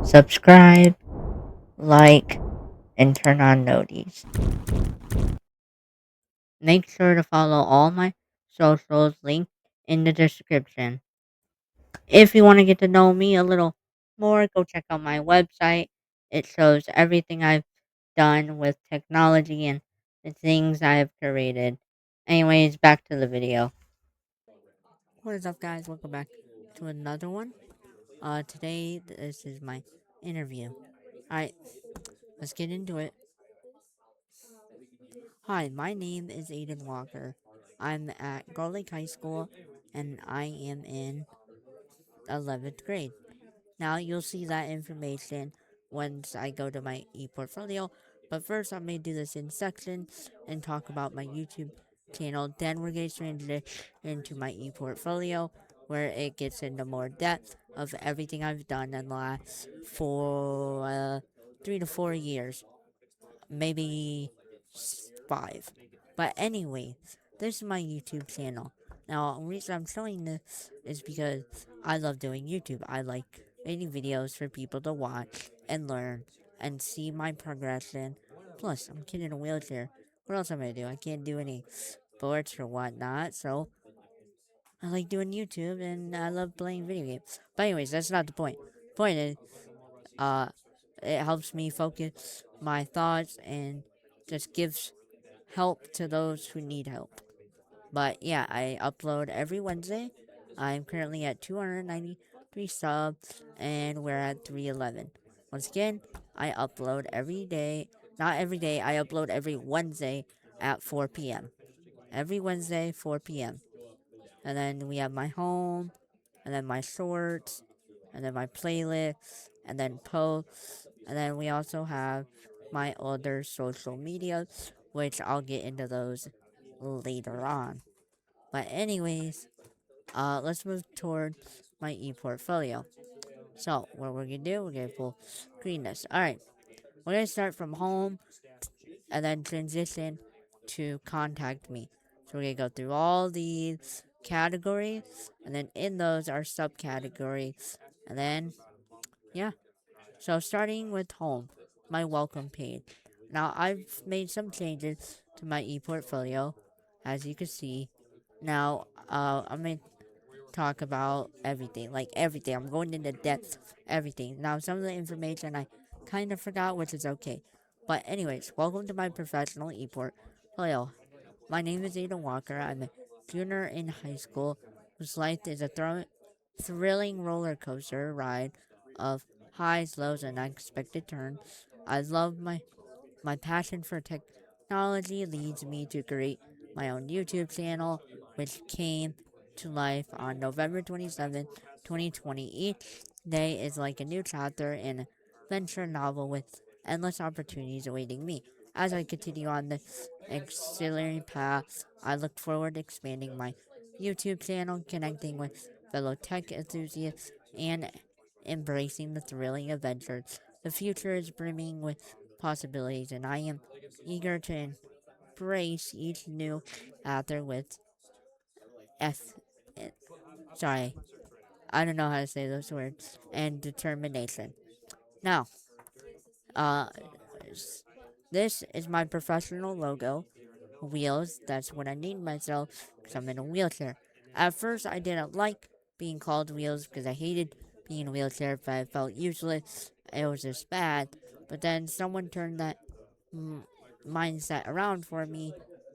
subscribe, like, and turn on noties. Make sure to follow all my socials linked in the description. If you want to get to know me a little more, go check out my website. It shows everything I've done with technology and the things I've created. Anyways, back to the video. What is up, guys? Welcome back to another one. Today this is my interview. Alright, let's get into it. Hi, my name is Aiden Walker. I'm at Garlic High School and I am in 11th grade. Now you'll see that information once I go to my e-portfolio. But first, I'm going to do this in sections and talk about my YouTube channel. Then we're going to transition into my e-portfolio where it gets into more depth of everything I've done in the last 3 to 4 years. Maybe 5. But anyway, this is my YouTube channel. Now, the reason I'm showing this is because I love doing YouTube. I like making videos for people to watch and learn and see my progression. Plus, I'm a kid in a wheelchair. What else am I gonna do? I can't do any sports or whatnot, so I like doing YouTube and I love playing video games. But anyways, that's not the point. Point is, uh, it helps me focus my thoughts and just gives help to those who need help. But yeah, I upload every Wednesday. I'm currently at 293 subs and we're at 311. Once again, I upload every day. Not every day, I upload every Wednesday at 4 p.m. Every Wednesday, 4 p.m. And then we have my home, and then my shorts, and then my playlist, and then posts, and then we also have my other social media, which I'll get into those later on. But anyways, let's move toward my e-portfolio. So what we're gonna do, we're gonna pull screen this. All right, we're gonna start from home and then transition to contact me. So we're gonna go through all these categories, and then in those are subcategories, and then yeah. So starting with home, my welcome page. Now I've made some changes to my e-portfolio, as you can see. Now I'm gonna talk about everything, like everything. I'm going into depth, everything. Now some of the information I kind of forgot, which is okay. But anyways, welcome to my professional e-portfolio. My name is Ada Walker. I'm a junior in high school whose life is a thrilling roller coaster ride of highs, lows, and unexpected turns. I love my passion for technology leads me to create my own YouTube channel, which came to life on November 27th, 2020. Each day is like a new chapter in an adventure novel with endless opportunities awaiting me. As I continue on this exhilarating path, I look forward to expanding my YouTube channel, connecting with fellow tech enthusiasts, and embracing the thrilling adventures. The future is brimming with possibilities, and I am eager to embrace each new chapter with F. Sorry, I don't know how to say those words. And determination. Now, uh, this is my professional logo. Wheels. That's what I named myself because I'm in a wheelchair. At first, I didn't like being called Wheels because I hated being in a wheelchair. But I felt useless. It was just bad. But then someone turned that mm, mindset around for me,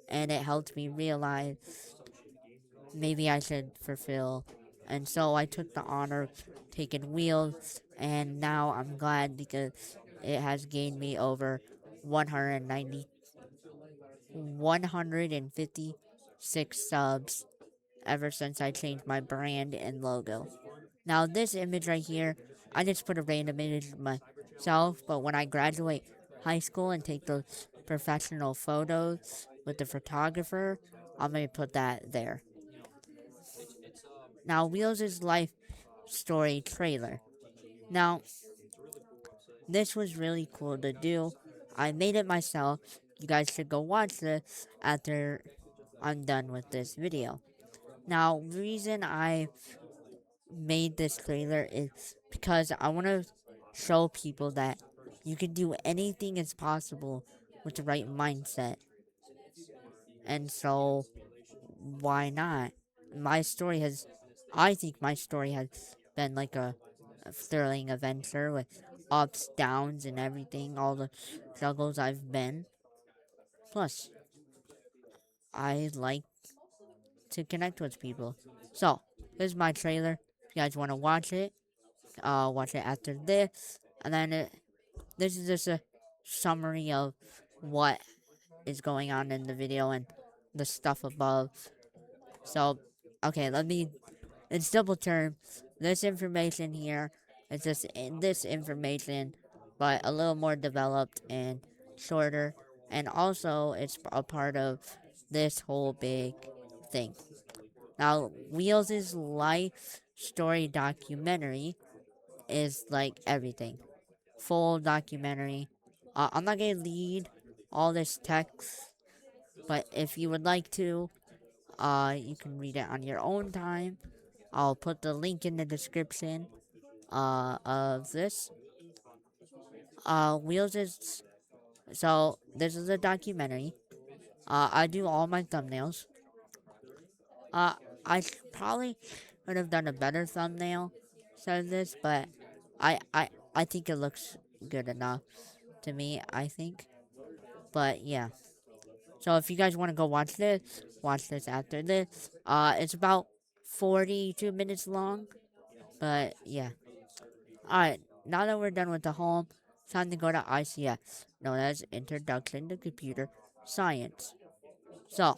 and it helped me realize maybe I should fulfill. And so I took the honor of taking wheels, and now I'm glad because it has gained me over 190, 156 subs ever since I changed my brand and logo. Now, this image right here, I just put a random image of myself, but when I graduate high school and take those professional photos with the photographer, I'm going to put that there. Now, Wheels' life story trailer. Now, this was really cool to do. I made it myself. You guys should go watch this after I'm done with this video. Now, reason I made this trailer is because I want to show people that you can do anything as possible with the right mindset. And so, why not? My story has, I think my story has been like a thrilling adventure with ups, downs, and everything, all the struggles I've been. Plus, I like to connect with people. So, here's my trailer. If you guys want to watch it after this. And then this is just a summary of what is going on in the video and the stuff above. So, okay, in simple terms, this information here is just this information, but a little more developed and shorter. And also, it's a part of this whole big thing. Now, Wheels' life story documentary is like everything. Full documentary. I'm not gonna read all this text, but if you would like to, you can read it on your own time. I'll put the link in the description of this. Wheels is so this is a documentary. I do all my thumbnails. Uh, I probably would have done a better thumbnail said this, but I think it looks good enough to me. I think, but yeah. So if you guys want to go watch this after this. It's about 42 minutes long, but yeah. Alright, now that we're done with the home, it's time to go to ICS, known as Introduction to Computer Science. So,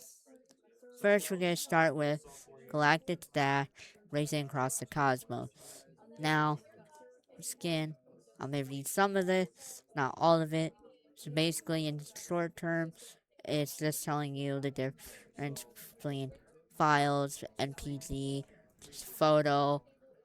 first we're going to start with galactic dash racing across the cosmos. Now, skin, I'm going to read some of this, not all of it. So basically, in short term, it's just telling you the difference between files, MPG, photo,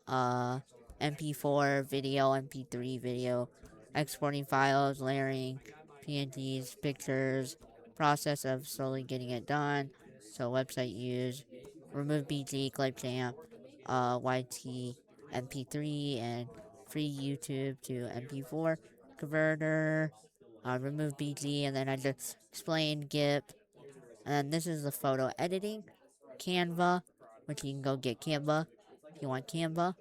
uh, MP4 video, MP3 video, exporting files, layering PNGs, pictures, process of slowly getting it done. So website use, remove BG, clipchamp, YT, MP3, and free YouTube to MP4 converter. Remove BG, and then I just explain GIP. And this is the photo editing. Canva, which you can go get Canva if you want Canva,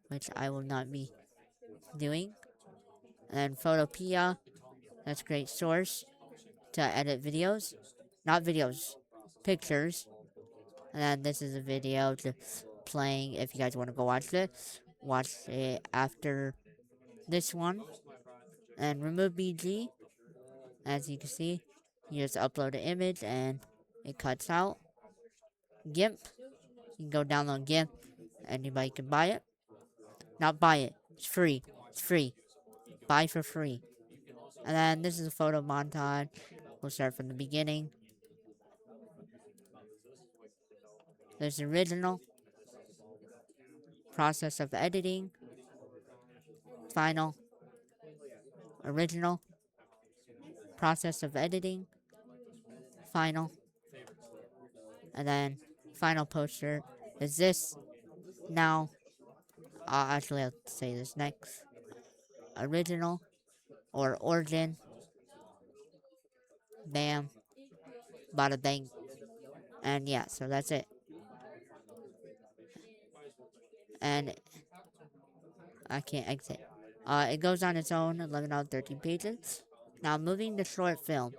which I will not be doing. And Photopea, that's a great source to edit videos. Not videos, pictures. And then this is a video just playing. If you guys want to go watch it after this one. And remove BG, as you can see. You just upload an image and it cuts out. GIMP, you can go download GIMP. Anybody can buy it. Not buy it. It's free. It's free. Buy for free. And then this is a photo montage. We'll start from the beginning. There's the original. Process of editing. Final. Original. Process of editing. Final. And then final poster is this. Now, actually, I'll say this next. Original or origin. Bam. Bada bang. And yeah, so that's it. And I can't exit. It goes on its own, 11 out of 13 pages. Now, moving to short film.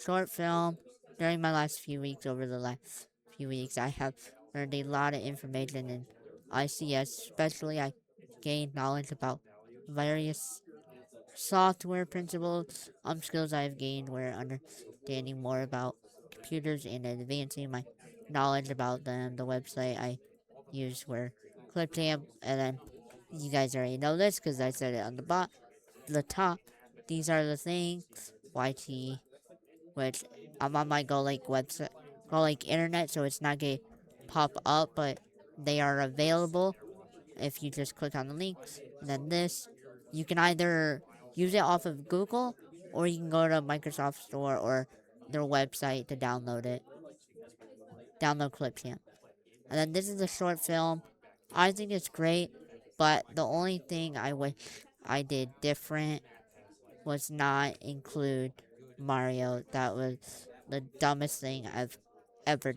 Short film, during my last few weeks, over the last few weeks, I have learned a lot of information in ICS, especially I gained knowledge about various software principles. Skills I've gained were understanding more about computers and advancing my knowledge about them. The website I used were Clipchamp, and then you guys already know this because I said it on the top. These are the things. YT, which I'm on my Go Lake website, Go Lake internet, so it's not gonna pop up, but they are available if you just click on the links. And then this, you can either use it off of Google or you can go to Microsoft Store or their website to download it. Download Clipchamp. And then this is a short film. I think it's great, but the only thing I wish I did different was not include Mario. That was the dumbest thing I've ever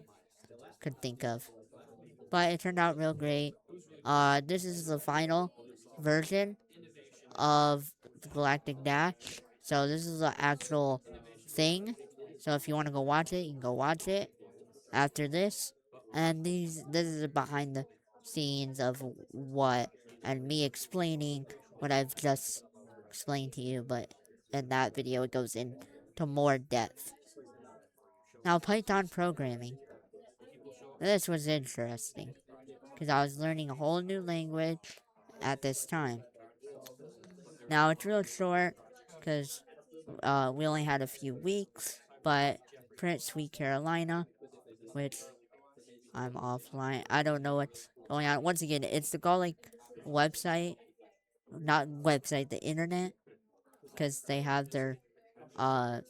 could think of. But it turned out real great. This is the final version of the Galactic Dash. So this is the actual thing. So if you want to go watch it, you can go watch it after this. And this is behind the scenes of what and me explaining what I've just explained to you, but in that video it goes into more depth. Now Python programming. This was interesting because I was learning a whole new language at this time. Now it's real short because we only had a few weeks, but Prince Sweet Carolina, which I'm offline. I don't know what's going on. Once again, it's the Golic website, not website, the internet, because they have their uh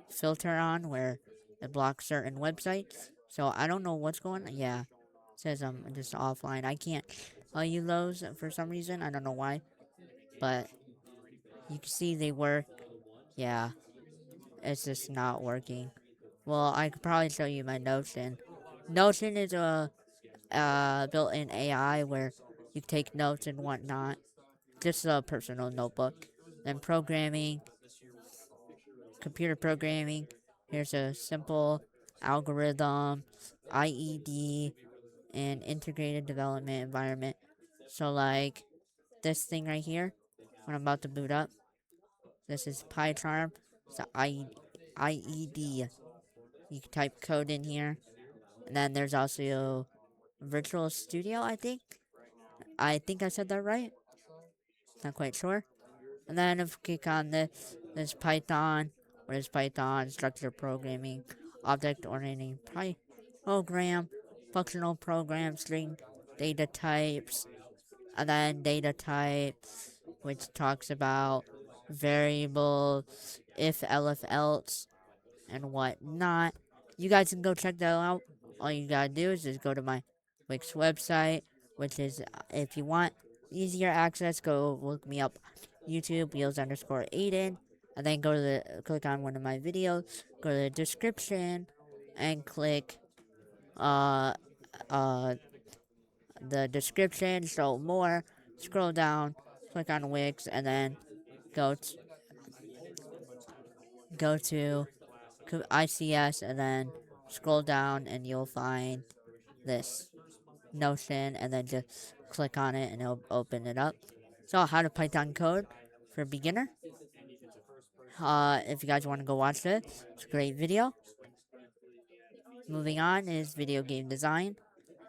filter on where it blocks certain websites. So I don't know what's going on. Yeah, it says I'm just offline. I can't tell you those for some reason. I don't know why, but you can see they work. Yeah, it's just not working. Well, I could probably show you my Notion. Notion is a built-in AI where you take notes and whatnot. Just a personal notebook. Then programming, computer programming. Here's a simple algorithm, IED, and integrated development environment. So like this thing right here, when I'm about to boot up, this is PyCharm. It's the IED. You can type code in here. And then there's also Virtual Studio, I think. I think I said that right. Not quite sure. And then if you click on this, there's Python. What is Python? Structured programming, object oriented program, functional program, string data types, and then data types, which talks about variables, if, elif, else, and whatnot. You guys can go check that out. All you gotta do is just go to my Wix website, which is, if you want easier access, go look me up YouTube, wheels underscore Aiden, and then go to click on one of my videos, go to the description, and click uh uh the description, so more, scroll down, click on Wix, and then go to, go to ICS, and then scroll down, and you'll find this Notion, and then just click on it, and it'll open it up. So, how to Python code for beginner. If you guys want to go watch this, it's a great video. Moving on is video game design.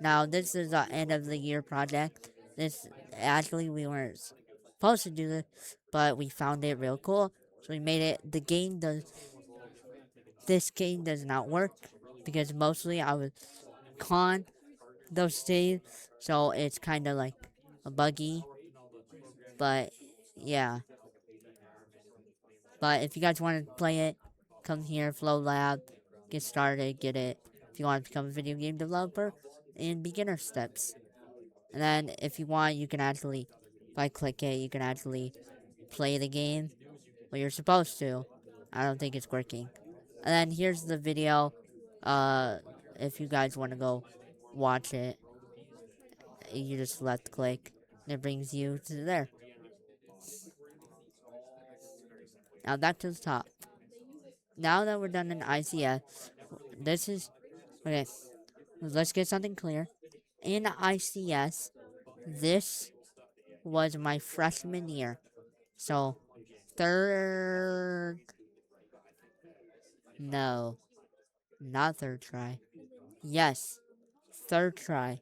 Now, this is the end of the year project. This actually we weren't supposed to do this, but we found it real cool, so we made it. The game does. This game does not work because mostly I was con those days, so it's kind of like a buggy. But yeah, but if you guys want to play it, come here, Flow Lab, get started, get it. If you want to become a video game developer, in beginner steps. And then if you want, you can actually, if I click it, you can actually play the game. Well, you're supposed to. I don't think it's working. And then here's the video. If you guys want to go watch it, you just left click, and it brings you to there. Now back to the top. Now that we're done in ICS, this is okay. Let's get something clear. In ICS, this was my freshman year. So, third. No, not third try. Yes, third try.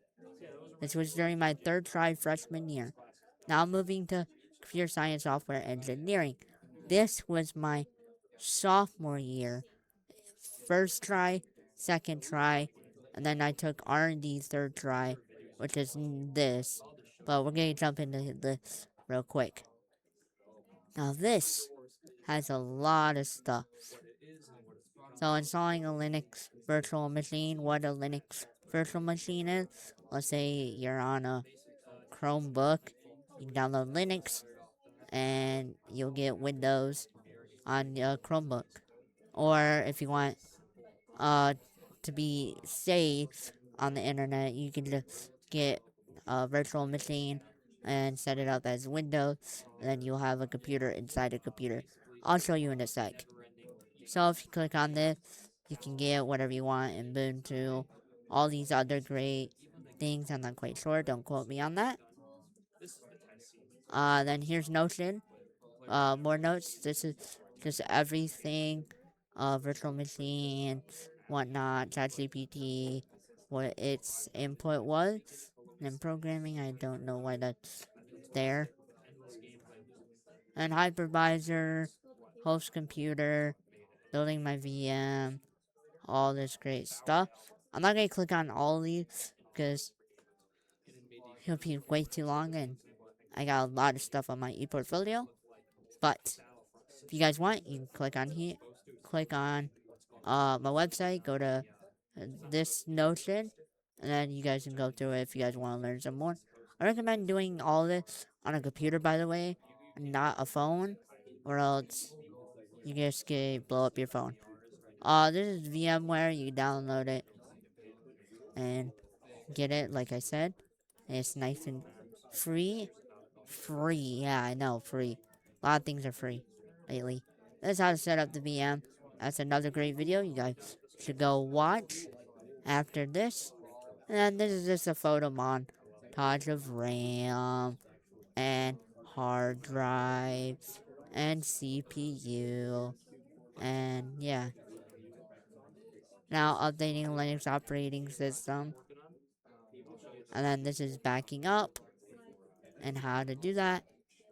This was during my third try freshman year. Now moving to computer science software engineering. This was my sophomore year. First try, second try, and then I took R&D third try, which is this. But we're going to jump into this real quick. Now this has a lot of stuff. So installing a Linux virtual machine, what a Linux virtual machine is. Let's say you're on a Chromebook, you can download Linux, and you'll get Windows on your Chromebook. Or if you want uh, to be safe on the internet, you can just get a virtual machine and set it up as Windows, and then you'll have a computer inside a computer. I'll show you in a sec. So if you click on this, you can get whatever you want in Ubuntu, all these other great things. I'm not quite sure, don't quote me on that. Then here's Notion. More notes. This is just everything. Virtual machine, whatnot, ChatGPT, what its input was. And programming, I don't know why that's there. And hypervisor, host computer, building my VM, all this great stuff. I'm not gonna click on all of these because it'll be way too long and I got a lot of stuff on my ePortfolio. But if you guys want, you can click on here, click on my website, go to this Notion, and then you guys can go through it if you guys want to learn some more. I recommend doing all this on a computer, by the way, not a phone, or else you just get blow up your phone. This is VMware. You can download it and get it, like I said. It's nice and free. Free, yeah, I know, free. A lot of things are free lately. That's how to set up the VM. That's another great video you guys should go watch after this. And this is just a photo montage of RAM and hard drive and CPU. And yeah. Now updating Linux operating system. And then this is backing up and how to do that.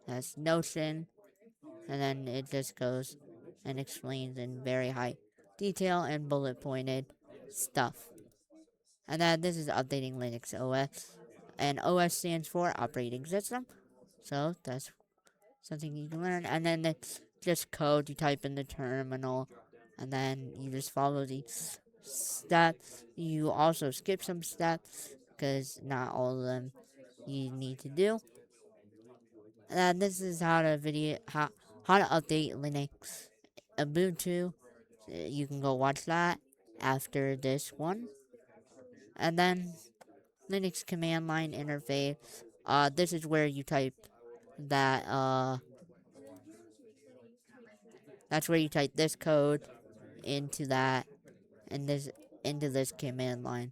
That's Notion. And then it just goes and explains in very high detail and bullet pointed stuff. And then this is updating Linux OS. And OS stands for operating system. So that's something you can learn. And then it's just code you type in the terminal. And then you just follow the steps. You also skip some steps because not all of them you need to do. And this is how to how to update Linux Ubuntu. You can go watch that after this one. And then Linux command line interface. This is where you type that. That's where you type this code into that and this into this command line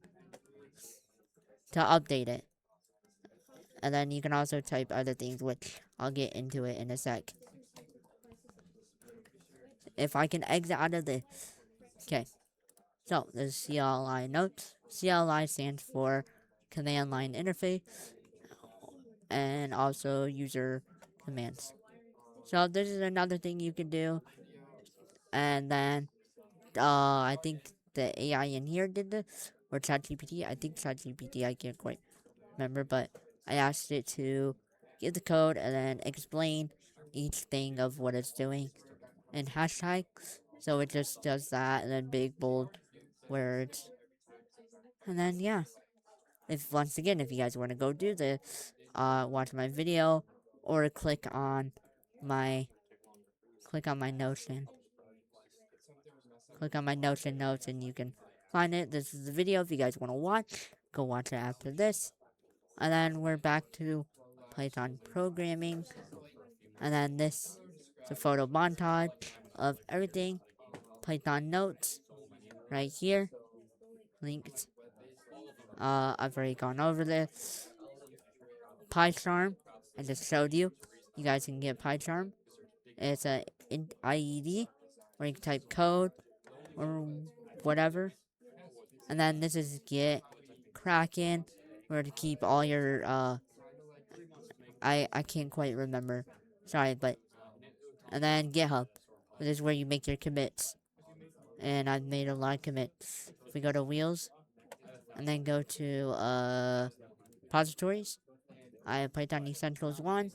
to update it. And then you can also type other things, which I'll get into it in a sec. If I can exit out of this. Okay. So, this is CLI notes. CLI stands for Command Line Interface and also user commands. So, this is another thing you can do. And then, I think the AI in here did this, or ChatGPT. I think ChatGPT, I can't quite remember, but I asked it to give the code and then explain each thing of what it's doing in hashtags. So it just does that and then big bold words. And then yeah. If once again, if you guys want to go do this, watch my video or my click on my Notion. Click on my Notion notes and you can find it. This is the video. If you guys want to watch, go watch it after this. And then we're back to Python programming. And then this is a photo montage of everything. Python notes right here. Linked. I've already gone over this. PyCharm, I just showed you. You guys can get PyCharm. It's a IED where you can type code or whatever. And then this is Git, Kraken, where to keep all your I can't quite remember. Sorry, but and then GitHub. This is where you make your commits. And I've made a lot of commits. If we go to wheels and then go to repositories, I have Python Essentials 1,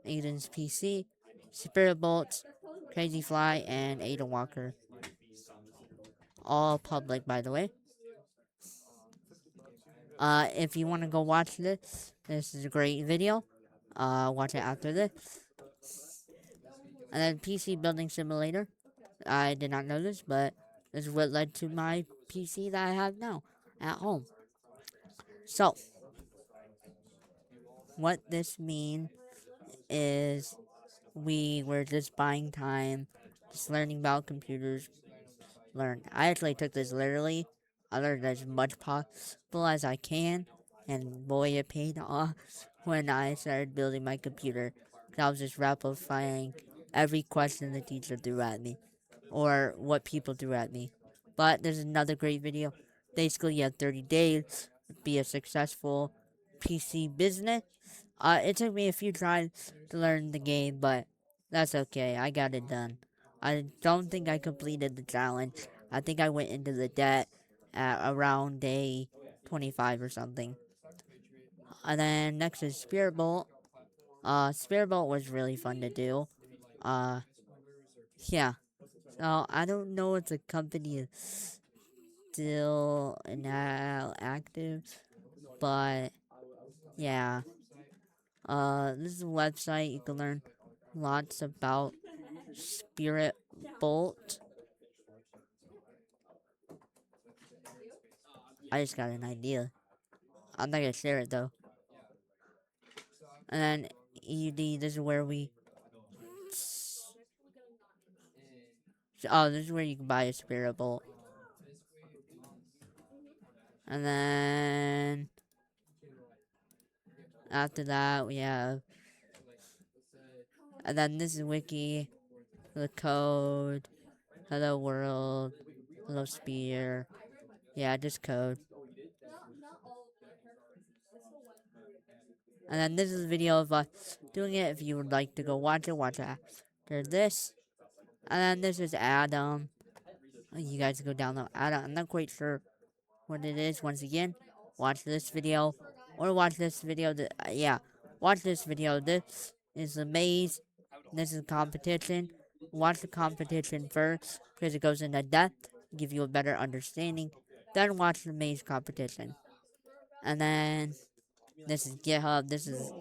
Aiden's PC, Spirit Bolts, Crazy Fly, and Ada Walker. All public, by the way. If you want to go watch this, this is a great video. Watch it after this. And then PC Building Simulator. I did not know this, but this is what led to my PC that I have now at home. So, what this means is we were just buying time, just learning about computers. I actually took this literally. I learned as much possible as I can, and boy, it paid off when I started building my computer. I was just rapid firing every question the teacher threw at me, or what people threw at me. But there's another great video. Basically, you have 30 days to be a successful PC business. It took me a few tries to learn the game, but that's okay. I got it done. I don't think I completed the challenge. I think I went into the debt at around day 25 or something. And then next is Spirit Bolt. Spirit Bolt was really fun to do. Uh, yeah. So I don't know if the company is still now active, but yeah. This is a website you can learn lots about Spirit Bolt. I just got an idea. I'm not gonna share it though. And then EUD, this is where we. Oh, this is where you can buy a Spirit Bolt. And then after that, we have. And then this is Wiki, the code, hello world, hello spear. Yeah, just code. And then this is a video of us doing it. If you would like to go watch it after this. And then this is Adam. You guys go download Adam. I'm not quite sure what it is. Once again, watch this video or watch this video. Yeah, watch this video. This is the maze. This is competition. Watch the competition first because it goes into depth, give you a better understanding. Then watch the maze competition. And then this is GitHub. This is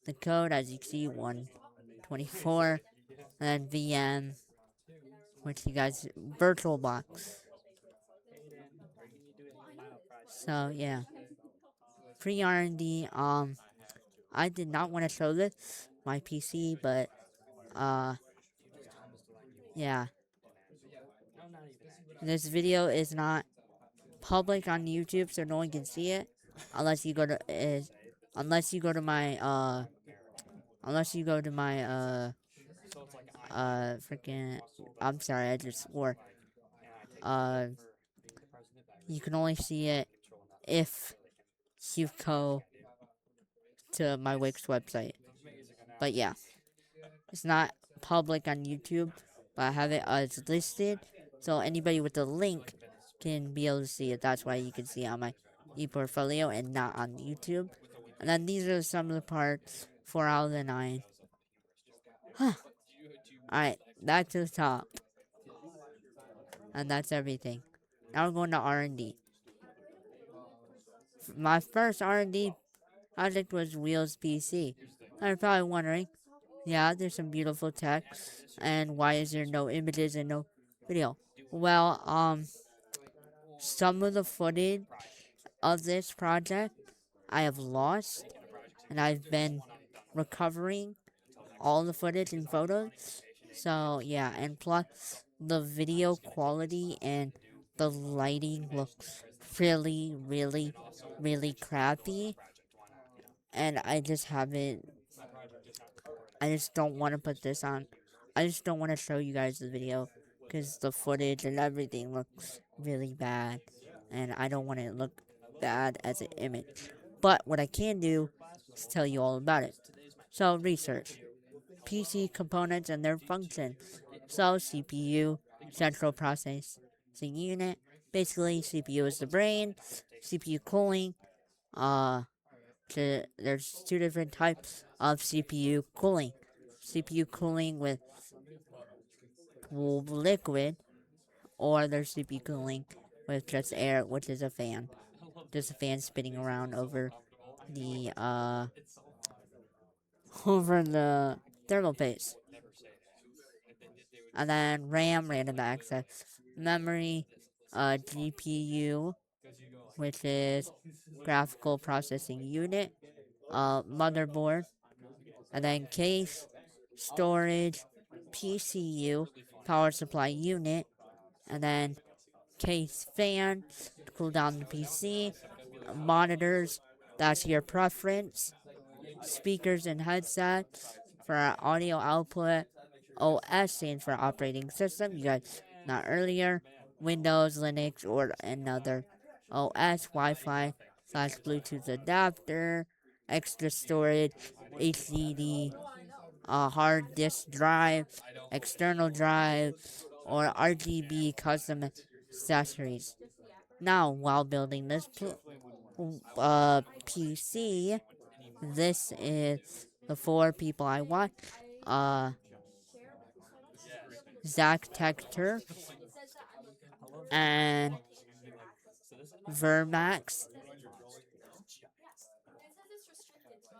the code as you see 124. And then VM, which you guys VirtualBox. So yeah, pre R&D. I did not want to show this my PC, but uh, yeah, this video is not public on YouTube, so no one can see it unless you go to unless you go to my freaking. I'm sorry, I just swore. Uh, you can only see it if you go to my Wix website. But yeah, it's not public on YouTube, but I have it as listed, so anybody with the link can be able to see it. That's why you can see it on my ePortfolio and not on YouTube. And then these are some of the parts. 4 out of the 9. Alright, back to the top. And that's everything. Now we're going to R&D. My first R&D project was Wheels PC. You're probably wondering, yeah, there's some beautiful text, and why is there no images and no video? Well, some of the footage of this project I have lost, and I've been recovering all the footage and photos. So yeah, and plus the video quality and the lighting looks really, really, really crappy, and I just haven't. I just don't want to put this on. I just don't want to show you guys the video because the footage and everything looks really bad, and I don't want it to look bad as an image. But what I can do is tell you all about it. So research PC components and their function. So CPU, central processing unit. Basically, CPU is the brain. CPU cooling. Uh, there's two different types of CPU cooling. CPU cooling with liquid, or there's CPU cooling with just air, which is a fan. Just a fan spinning around the over the thermal paste. and then RAM, random access memory, GPU, which is graphical processing unit, motherboard, and then case, storage, PCU, power supply unit, and then case fan to cool down the PC, monitors, that's your preference, speakers and headsets for our audio output, OS stands for operating system, you guys not earlier, Windows, Linux, or another OS, Wi-Fi slash Bluetooth adapter, extra storage, HDD, hard disk drive, external drive, or RGB custom accessories. Now, while building this PC, this is the four people I want. Uh, Zach Tector and Vermax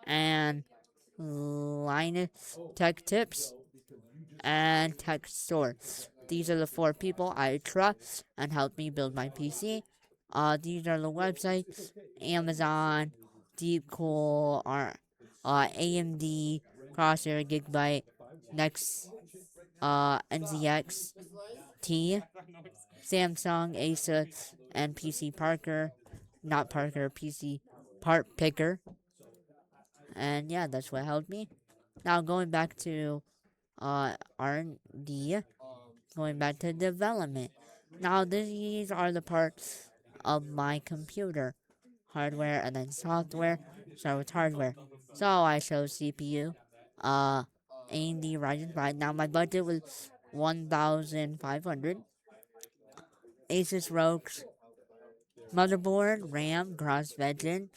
and Linus Tech Tips and Tech Store. These are the four people I trust and help me build my PC. These are the websites: Amazon, Deepcool, or AMD, Crosshair, Gigabyte, Next, NZX, T, Samsung, Asus, and PC Parker. Not Parker, PC Part Picker. And yeah, that's what helped me. Now going back to R&D, going back to development. Now these are the parts of my computer, hardware and then software. Start with hardware. So I chose CPU, AMD Ryzen 5. Now my budget was 1,500. Asus ROG's motherboard, RAM, Cross-Veteran,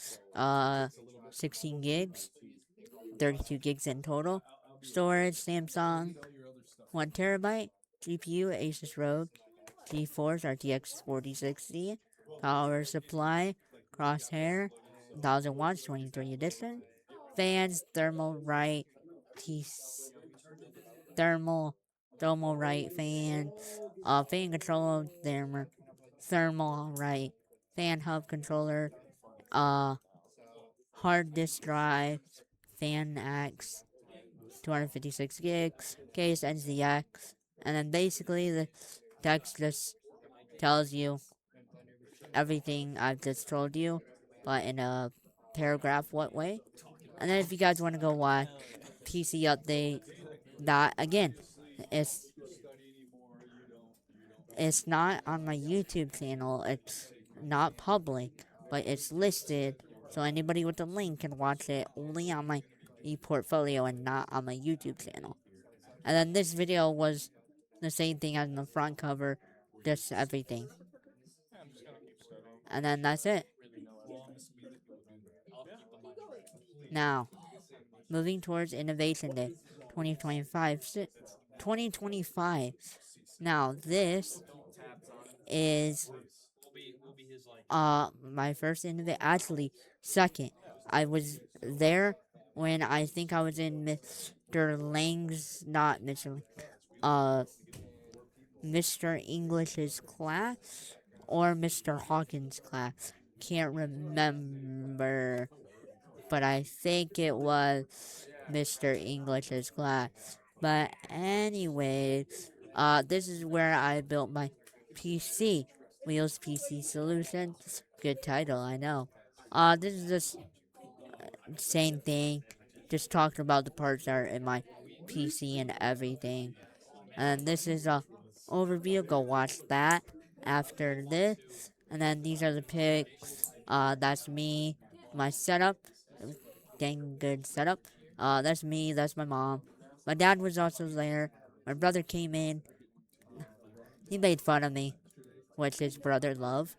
16 gigs, 32 gigs in total. Storage, Samsung, 1 terabyte. GPU, Asus ROG GeForce RTX 4060. Power supply, Crosshair, 1000 watts, 23 edition. Fans, Thermal Right, T- Thermal Right fan. Fan controller, Thermal Right. Fan hub controller, uh, hard disk drive, fan X, 256 gigs, case NZX, and then basically the text just tells you everything I've just told you, but in a paragraph what way. And then if you guys want to go watch PC update, that again, it's it's not on my YouTube channel. It's not public, but it's listed, so anybody with the link can watch it only on my ePortfolio and not on my YouTube channel. And then this video was the same thing as the front cover, just everything. And then that's it. Now, moving towards Innovation Day 2025. 2025. Now, this is my first innovation. Actually, second. I was there when I think I was in Mr. Lang's, not Mr. Mr. English's class or Mr. Hawkins' class. Can't remember, but I think it was Mr. English's class. But anyway, this is where I built my PC. Wheels PC Solutions. Good title, I know. This is the same thing. Just talking about the parts that are in my PC and everything. And this is a overview. Go watch that after this. And then these are the pics. That's me, my setup. Dang good setup. That's me. That's my mom. My dad was also there. My brother came in. He made fun of me, which his brother loved.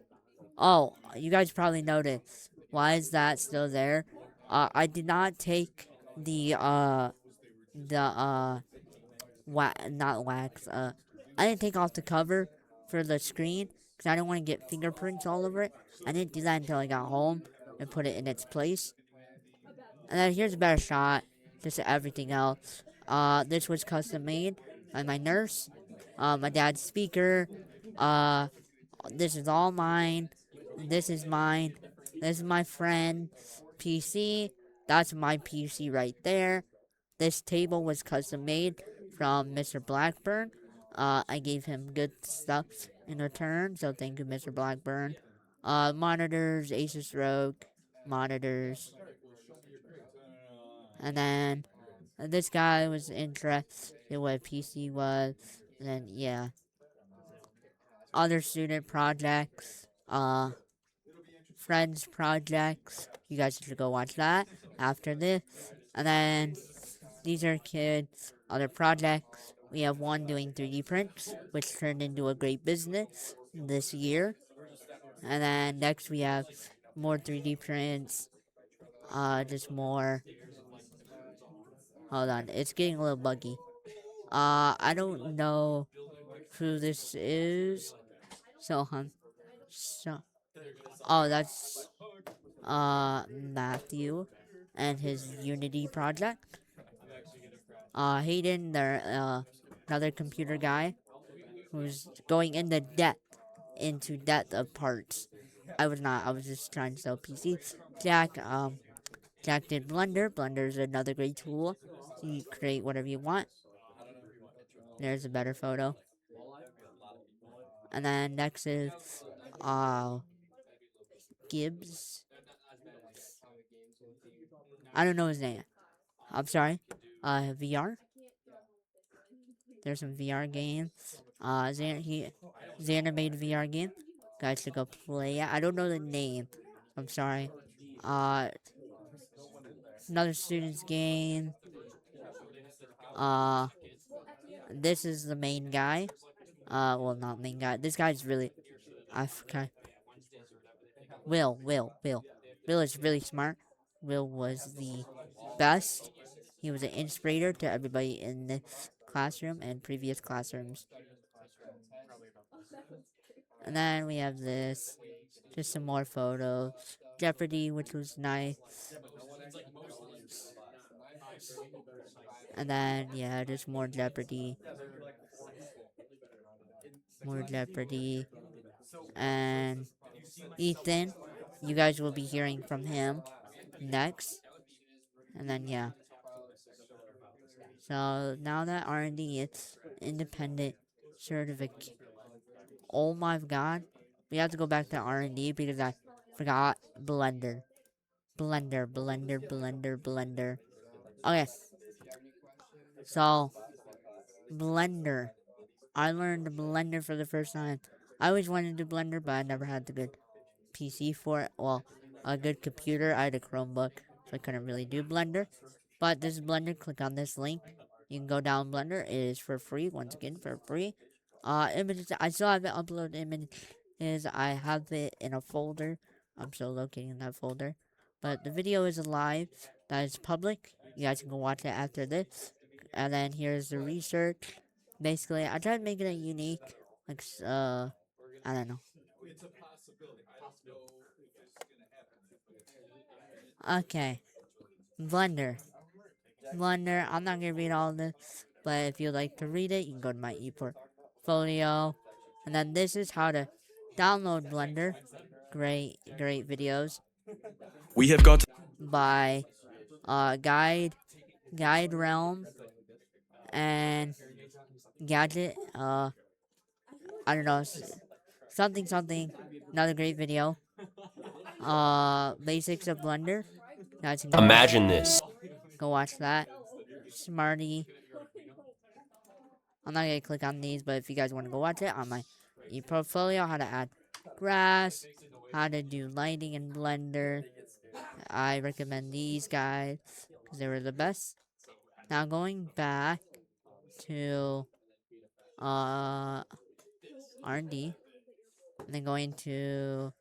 Oh, you guys probably noticed. Why is that still there? I did not take the not wax. I didn't take off the cover for the screen because I didn't want to get fingerprints all over it. I didn't do that until I got home and put it in its place. And then here's a better shot. Just everything else. This was custom made. my nurse, my dad's speaker. Uh, this is all mine. This is mine. This is my friend PC. That's my PC right there. This table was custom made from Mr. Blackburn. I gave him good stuff in return, so thank you, Mr. Blackburn. Monitors, Asus ROG monitors, and then this guy was interested in what PC was, and then yeah, other student projects, friends projects. You guys should go watch that after this, and then these are kids' other projects. We have one doing 3D prints, which turned into a great business this year. And then next we have more 3D prints. Just more. Hold on, it's getting a little buggy. I don't know who this is. So, so, oh, that's, Matthew and his Unity project. Hayden, there, another computer guy who's going into depth of parts. I was not. I was just trying to sell PC. Jack did Blender. Blender is another great tool. You create whatever you want. There's a better photo. And then next is, uh, Gibbs. I don't know his name. I'm sorry. VR. There's some VR games. Xander made a VR game. Guys should go play it. I don't know the name. I'm sorry. Uh, another student's game. Uh, this is the main guy. Well, not main guy. This guy's really. I forgot. Will. Will is really smart. Will was the best. He was an inspirator to everybody in this classroom and previous classrooms. And then we have this. Just some more photos. Jeopardy, which was nice. And then, yeah, just more Jeopardy. More Jeopardy. And Ethan, you guys will be hearing from him next. And then, yeah. So now that R&D is independent certificate. Oh my god. We have to go back to R&D because I forgot Blender. Blender. Okay. So, Blender. I learned Blender for the first time. I always wanted to do Blender, but I never had the good PC for it. Well, a good computer. I had a Chromebook, so I couldn't really do Blender. But this is Blender. Click on this link. You can go down Blender. It is for free. Once again, for free. Images. I still haven't uploaded images. I have it in a folder. I'm still locating that folder. But the video is live. That is public. You guys can go watch it after this. And then here's the research. Basically, I tried making it unique. Like, I don't know. Okay. Blender. I'm not gonna read all this, but if you'd like to read it, you can go to my ePortfolio. And then this is how to download Blender. Great videos. We have got By Guide Realm and Gadget. I don't know, something. Another great video. Basics of Blender. Guys can imagine this. go watch that. Smarty. I'm not gonna click on these, but if you guys want to go watch it on my ePortfolio, how to add grass, how to do lighting in Blender, I recommend these guys because they were the best. Now going back to R&D, and then going to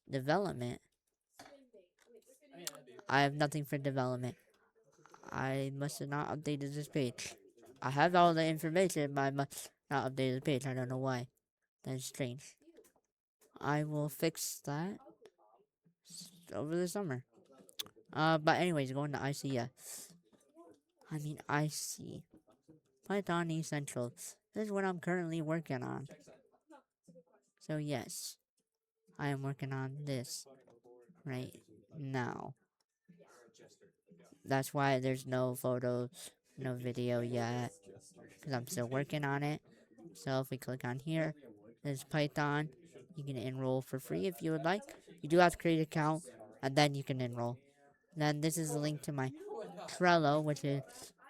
development. I have nothing for development. I must have not updated this page. I have all the information, but I must not update the page. I don't know why. That's strange. I will fix that over the summer. But anyways, going to ICS. I mean IC. Python Essentials. This is what I'm currently working on. So yes, I am working on this right now. That's why there's no photos, no video yet, because I'm still working on it. So if we click on here, there's Python. You can enroll for free if you would like. You do have to create an account, and then you can enroll. Then this is a link to my Trello, which is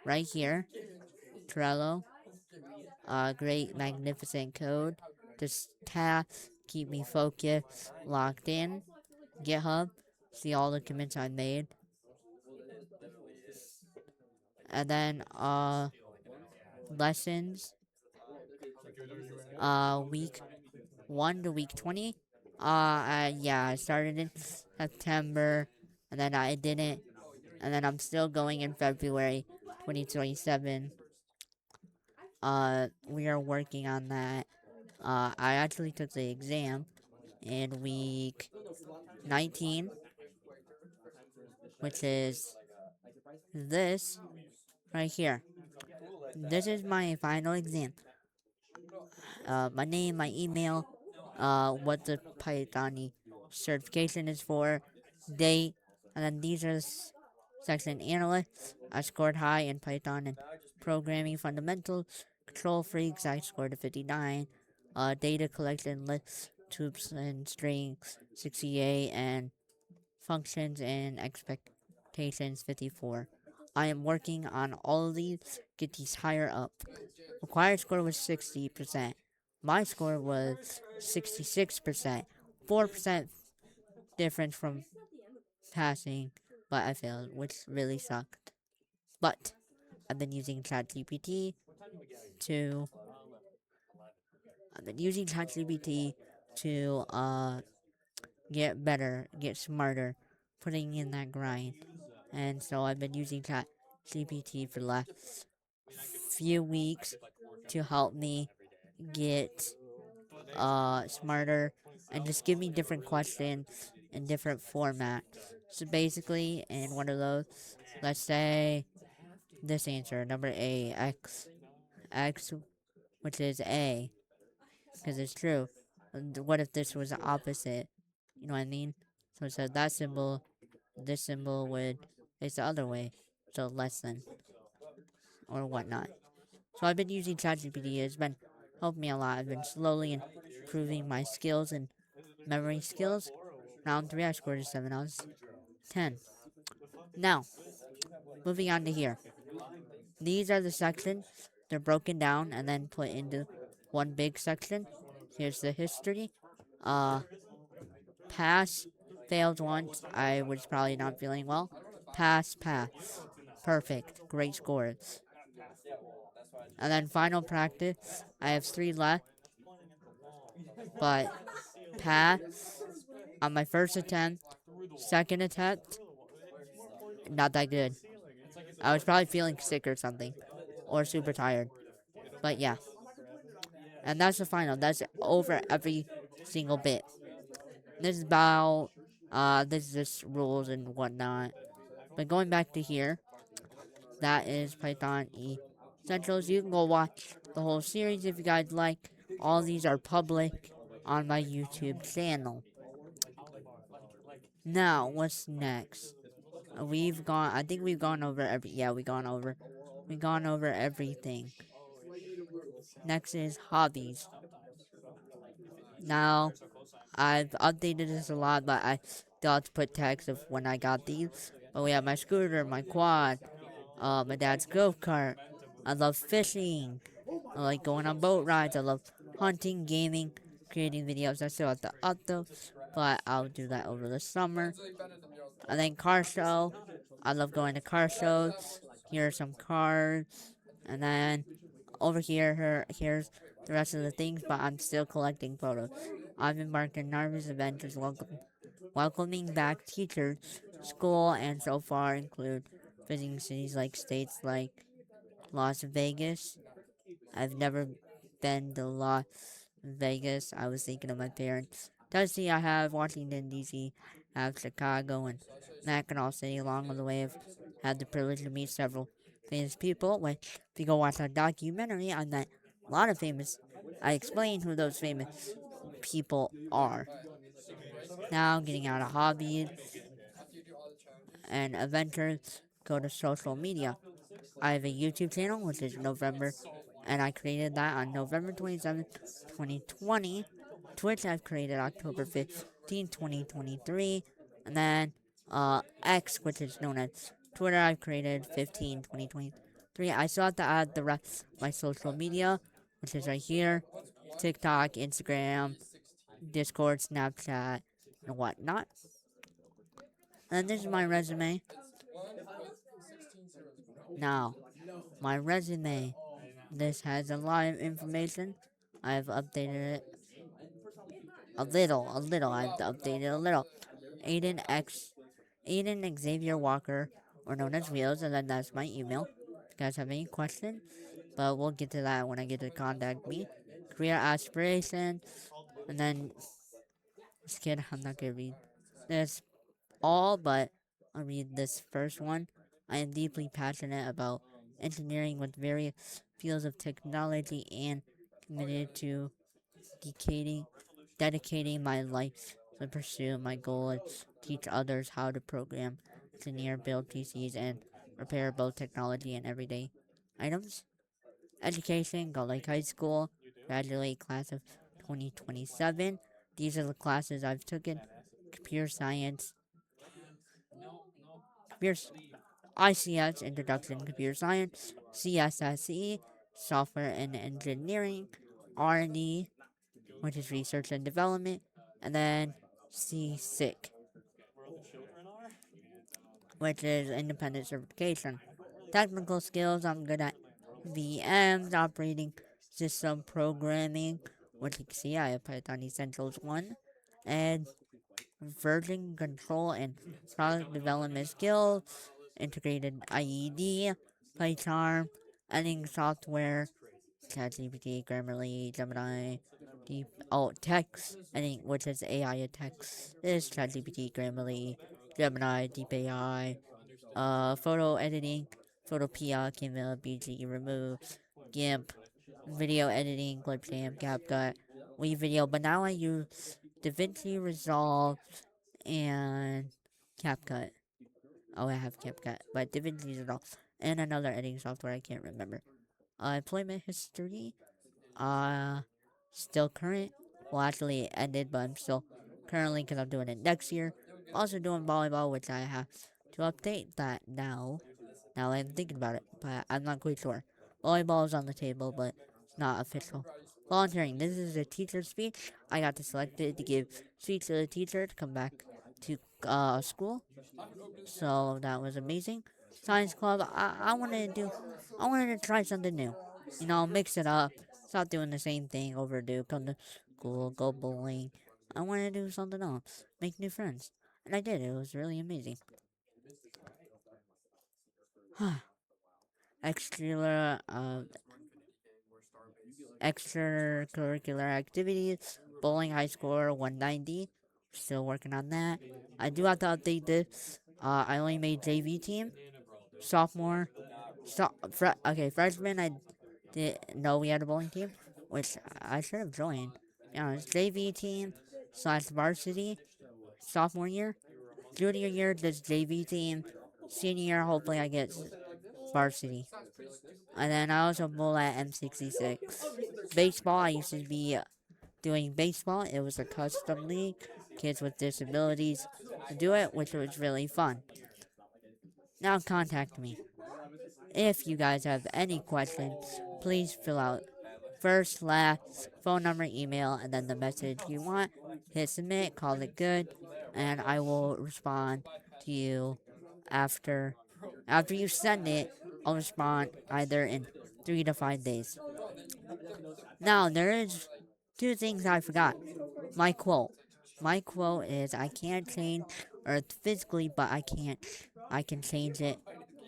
right here. Trello, great, magnificent code. Just task, keep me focused, locked in. GitHub, see all the commits I made. And then, lessons, week 1 to week 20. Yeah, I started in September, and then I didn't, and then I'm still going in February 2027. We are working on that. I actually took the exam in week 19, which is this right here. This is my final exam. My name, my email, what the Python certification is for, date, and then these are section analysts. I scored high in Python and programming fundamentals. Control freaks, I scored a 59. Data collection, lists, tubes, and strings, 68, and functions and expectations, 54. I am working on all of these, get these higher up. Required score was 60%. My score was 66%. 4% difference from passing, but I failed, which really sucked. But I've been using ChatGPT to I've been using ChatGPT to get better, get smarter, putting in that grind. And so I've been using ChatGPT for the last few weeks to help me get smarter and just give me different questions in different formats. So basically, in one of those, let's say this answer, number A, X, which is A, because it's true. And what if this was the opposite? You know what I mean? So it said that symbol, this symbol would face the other way, so less than, or whatnot. So I've been using ChatGPT. It's been helping me a lot. I've been slowly improving my skills and memory skills. Round 3, I scored a 7 out of 10. Now, moving on to here. These are the sections. They're broken down and then put into one big section. Here's the history. Uh, pass, failed once. I was probably not feeling well. Pass, pass. Perfect. Great scores. And then final practice. I have 3 left, but pass on my first attempt. Second attempt, not that good. I was probably feeling sick or something, or super tired. But yeah, and that's the final. That's over every single bit. This is about this is just rules and whatnot. But going back to here, that is Python Essentials. You can go watch the whole series if you guys like. All these are public on my YouTube channel. Now, what's next? We've gone. I think we've gone over every. Yeah, we gone over everything. Next is hobbies. Now, I've updated this a lot, but I still have to put text of when I got these. But we have my scooter, my quad, my dad's go kart. I love fishing. I like going on boat rides. I love hunting, gaming, creating videos. I still have to up those, but I'll do that over the summer. And then car show. I love going to car shows. Here are some cars. And then over here's the rest of the things, but I'm still collecting photos. I've embarked on nervous adventures welcoming back teachers, school, and so far include visiting cities like states like Las Vegas. I've never been to Las Vegas. I was thinking of my parents. Tennessee, I have Washington, D.C., I have Chicago, and Mackinac City. Along the way, I've had the privilege to meet several famous people. Which, if you go watch a documentary on that, a lot of famous, I explain who those famous people are. Now, getting out of hobbies and adventures, go to social media. I have a YouTube channel, which is November, and I created that on November 27th, 2020. Twitch, I've created October 15th, 2023. And then X, which is known as Twitter, I've created 2023. I still have to add the rest of my social media, which is right here: TikTok, Instagram, Discord, Snapchat, and whatnot. And this is my resume. Now, my resume. This has a lot of information. I've updated it a little. I've updated a little. Aiden X, Aiden Xavier Walker, or known as Wheels, and then that's my email. If you guys have any questions, but we'll get to that when I get to contact me. Career aspiration, and then just kidding, I'm not gonna read this all, but I'll read this first one. I am deeply passionate about engineering with various fields of technology and committed to dedicating, dedicating my life to pursue my goal is teach others how to program, engineer, build PCs, and repair both technology and everyday items. Education, go like high school, graduate class of 2027. These are the classes I've taken: computer science, computer ICS, Introduction to Computer Science, CSSE, Software and Engineering, R&D, which is Research and Development, and then CSIC, which is Independent Certification. Technical skills, I'm good at VMs, operating system programming, which you can see I have Python Essentials 1, and version control and product development skills, integrated IED, PyCharm, editing software, ChatGPT, Grammarly, Gemini, text editing, which is AI text, is ChatGPT, Grammarly, Gemini, Deep AI, photo editing, Photopea, Canva, BG, Remove, GIMP, video editing, Clipchamp, CapCut, WeVideo, but now I use DaVinci Resolve and CapCut. Oh, I have CapCut, but DaVinci Resolve and another editing software I can't remember. Employment history, uh, still current. Well, actually, it ended, but I'm still currently because I'm doing it next year. Also doing volleyball, which I have to update that now. Now I'm thinking about it, but I'm not quite sure. Volleyball is on the table, but not official. Volunteering. This is a teacher's speech. I got selected to give speech to the teacher to come back to school. So that was amazing. Science club. I wanted to try something new. You know, mix it up. Stop doing the same thing over do. Come to school, go bowling. I wanted to do something else. Make new friends. And I did. It was really amazing. Extra, extracurricular activities. Bowling high score 190. Still working on that. I do have to update this. I only made JV team. Sophomore. Freshman, I didn't know we had a bowling team, which I should have joined. JV team slash varsity. Sophomore year. Junior year, just JV team. Senior year, hopefully I get varsity. And then I also bowl at M66. Baseball, I used to be doing baseball. It was a custom league. Kids with disabilities do it, which was really fun. Now contact me. If you guys have any questions, please fill out first, last, phone number, email, and then the message you want. Hit submit, call it good, and I will respond to you after you send it. I'll respond either in 3 to 5 days. Now there is two things I forgot. My quote. My quote is I can't change Earth physically, but I can change it.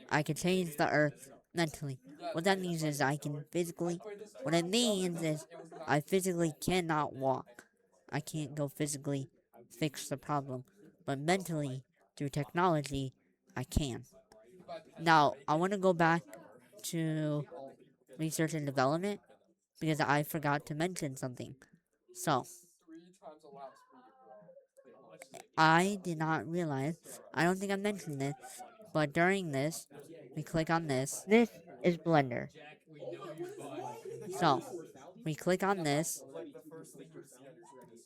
I can change the Earth mentally. What that means is what it means is I physically cannot walk. I can't go physically fix the problem. But mentally, through technology, I can. Now, I want to go back to research and development because I forgot to mention something. So, I did not realize, I don't think I mentioned this, but during this, we click on this. This is Blender. So, we click on this,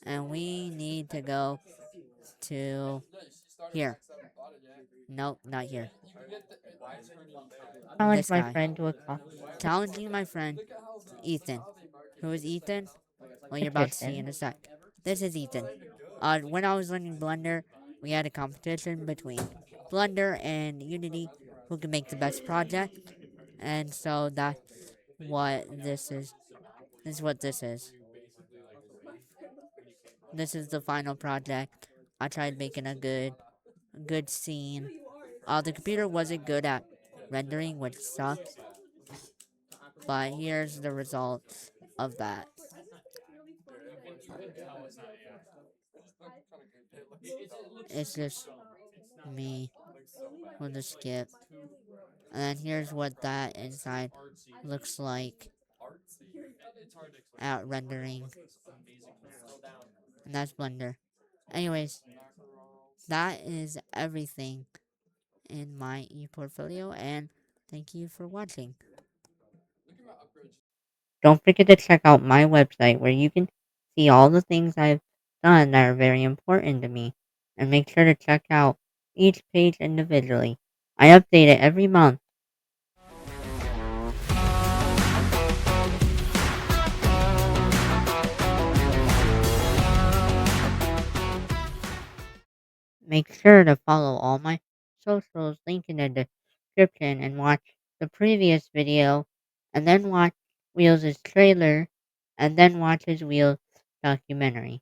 and we need to go to here. Nope, not here. Challenge This my guy. friend to a Challenging my friend, Ethan. Who is Ethan? Well, you're about to see in competition. a sec. This is Ethan. When I was learning Blender, we had a competition between Blender and Unity who can make the best project. And so that's what this is. This is what this is. This is the final project. I tried making a good scene. The computer wasn't good at rendering, which sucks. But here's the results of that. It's just me with the skip. And then here's what that inside looks like at rendering. And that's Blender. Anyways, that is everything in my e-portfolio, and thank you for watching. Don't forget to check out my website where you can see all the things I've done that are very important to me. And make sure to check out each page individually. I update it every month. Make sure to follow all my socials linked in the description and watch the previous video and then watch Wheels' trailer and then watch his Wheels documentary.